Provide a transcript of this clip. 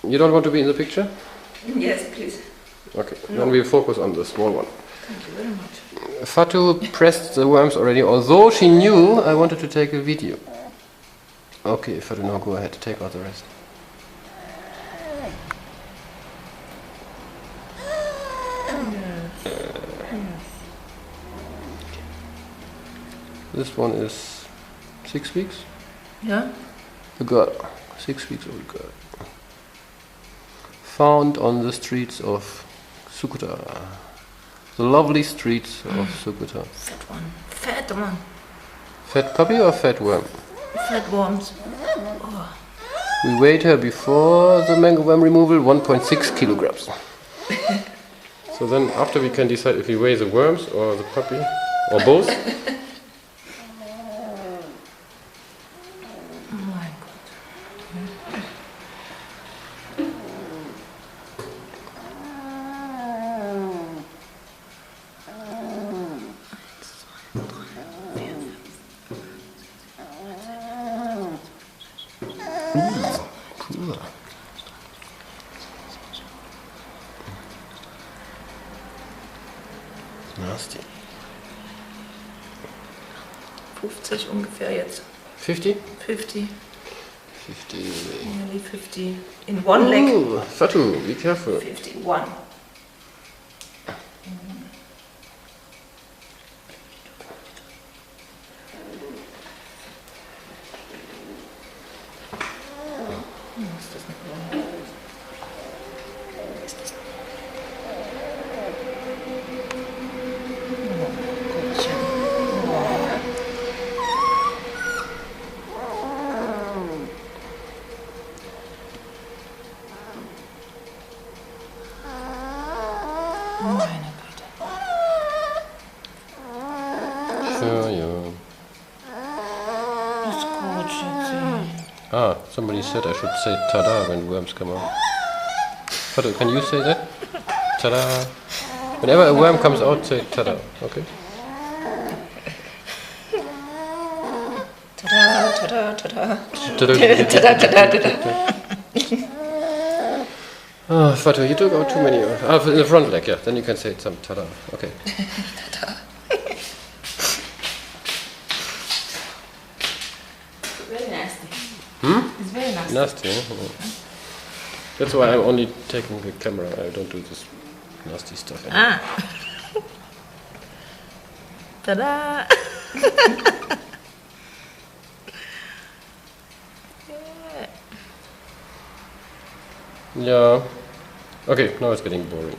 You don't want to be in the picture? Yes, please. Okay, then we focus on the small one. Thank you very much. Fatu pressed the worms already, although she knew I wanted to take a video. Okay, Fatu, now go ahead, take out the rest. This one is 6 weeks. Yeah? A girl, 6 weeks old girl. Found on the streets of Sukuta. The lovely streets of Sukuta. Fat one. Fat one. Fat puppy or fat worm? Fat worms. Oh. We weighed her before the mango worm removal 1.6 kilograms. So then after we can decide if we weigh the worms or the puppy or both. Oh my Cool. Nasty. 50 ungefähr jetzt. 50? 50. 50. Nearly 50. In one leg. Ooh, Fatu, be careful. 51. Ist das nicht wahr? Ist das nicht? Oh, Gottchen. Meine Güte. Sure, yeah. Ist gut, Schatzi. Ah, somebody said I should say tada when worms come out. Fatu, can you say that? Tada. Whenever a worm comes out, say tada, okay? Tada, tada, tada. Tada. Tada, tada, tada. Oh, Fatu, you took out too many. Ah, in the front leg, yeah. Then you can say some tada. Okay. Tada. Very nasty. It's very nasty. Nasty, huh? That's why I'm only taking the camera. I don't do this nasty stuff anymore. Ah. Tada. Yeah. Okay, now it's getting boring.